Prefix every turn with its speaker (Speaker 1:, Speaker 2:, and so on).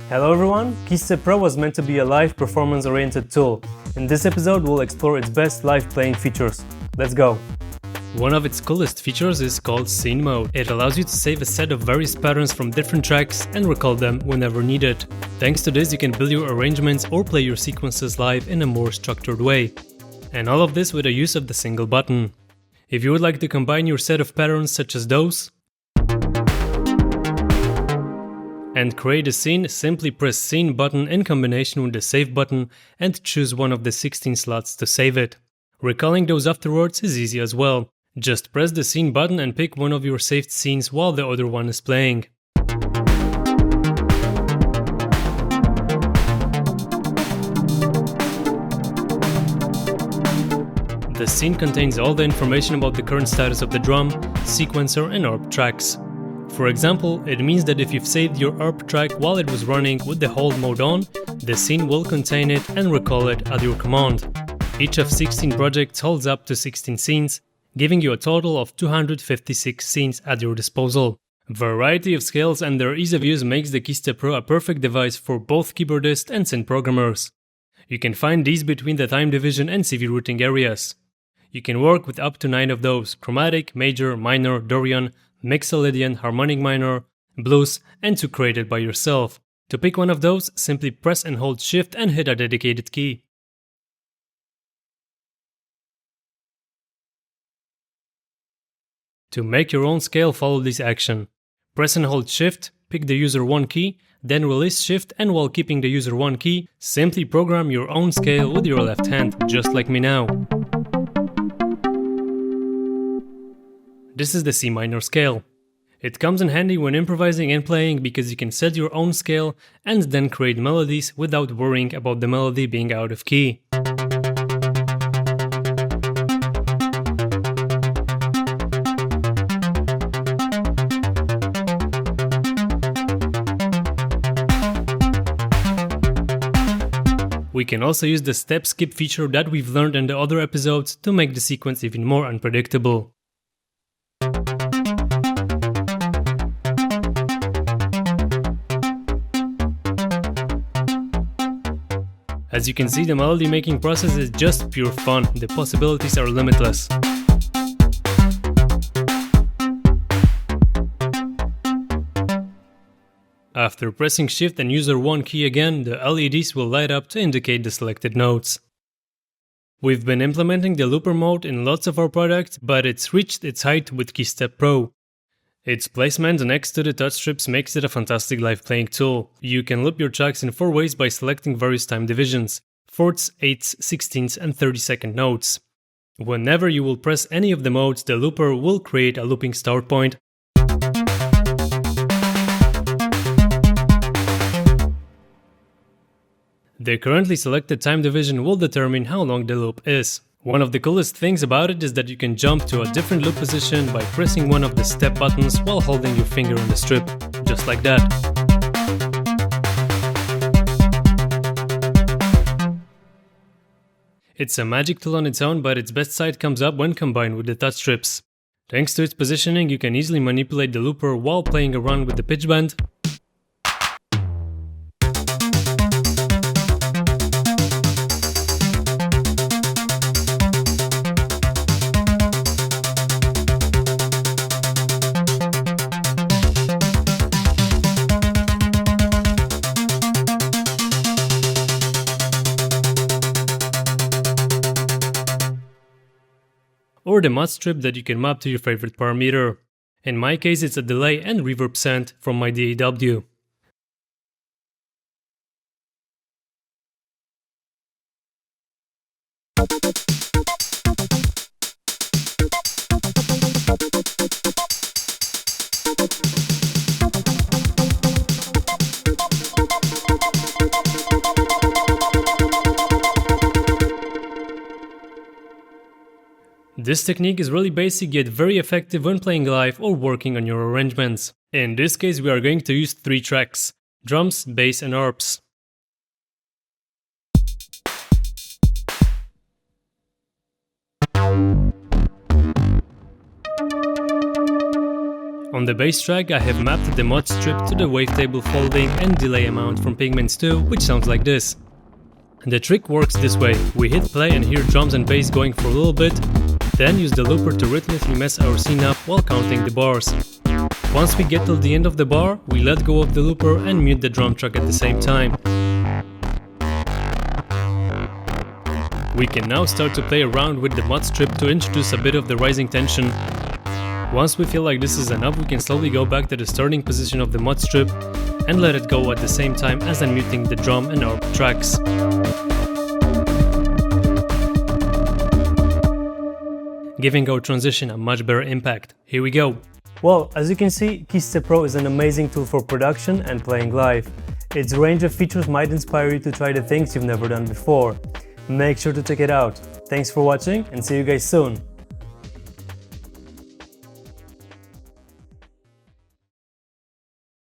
Speaker 1: Hello everyone, KeyStep Pro was meant to be a live performance-oriented tool. In this episode, we'll explore its best live playing features. Let's go! One of its coolest features is called Scene Mode. It allows you to save a set of various patterns from different tracks and recall them whenever needed. Thanks to this, you can build your arrangements or play your sequences live in a more structured way. And all of this with the use of the single button. If you would like to combine your set of patterns such as those and create a scene, simply press Scene button in combination with the Save button and choose one of the 16 slots to save it. Recalling those afterwards is easy as well. Just press the Scene button and pick one of your saved scenes while the other one is playing. The scene contains all the information about the current status of the drum, sequencer and ARP tracks. For example, it means that if you've saved your ARP track while it was running with the hold mode on, the scene will contain it and recall it at your command. Each of 16 projects holds up to 16 scenes, giving you a total of 256 scenes at your disposal. Variety of scales and their ease of use makes the KeyStep Pro a perfect device for both keyboardists and synth programmers. You can find these between the time division and CV routing areas. You can work with up to 9 of those: chromatic, major, minor, Dorian, Mixolydian, harmonic minor, blues, and 2 created by yourself. To pick one of those, simply press and hold Shift and hit a dedicated key. To make your own scale, follow this action. Press and hold Shift, pick the user 1 key, then release Shift, and while keeping the user 1 key, simply program your own scale with your left hand, just like me now. This is the C minor scale. It comes in handy when improvising and playing because you can set your own scale and then create melodies without worrying about the melody being out of key. We can also use the step skip feature that we've learned in the other episodes to make the sequence even more unpredictable. As you can see, the melody making process is just pure fun. The possibilities are limitless. After pressing Shift and user 1 key again, the LEDs will light up to indicate the selected notes. We've been implementing the looper mode in lots of our products, but it's reached its height with KeyStep Pro. Its placement next to the touch strips makes it a fantastic live playing tool. You can loop your tracks in 4 ways by selecting various time divisions: 4ths, 8ths, 16ths and 30-second notes. Whenever you will press any of the modes, the looper will create a looping start point. The currently selected time division will determine how long the loop is. One of the coolest things about it is that you can jump to a different loop position by pressing one of the step buttons while holding your finger on the strip, just like that. It's a magic tool on its own, but its best side comes up when combined with the touch strips. Thanks to its positioning, you can easily manipulate the looper while playing around with the pitch bend, or the mod strip that you can map to your favorite parameter. In my case, it's a delay and reverb send from my DAW. This technique is really basic yet very effective when playing live or working on your arrangements. In this case, we are going to use 3 tracks: drums, bass and ARPs. On the bass track, I have mapped the mod strip to the wavetable folding and delay amount from Pigments 2, which sounds like this. The trick works this way: we hit play and hear drums and bass going for a little bit, then use the looper to rhythmically mess our scene up while counting the bars. Once we get till the end of the bar, we let go of the looper and mute the drum track at the same time. We can now start to play around with the mod strip to introduce a bit of the rising tension. Once we feel like this is enough, we can slowly go back to the starting position of the mod strip and let it go at the same time as unmuting the drum and ARP tracks. Giving our transition a much better impact. Here we go. Well, as you can see, KeyStep Pro is an amazing tool for production and playing live. Its range of features might inspire you to try the things you've never done before. Make sure to check it out. Thanks for watching and see you guys soon.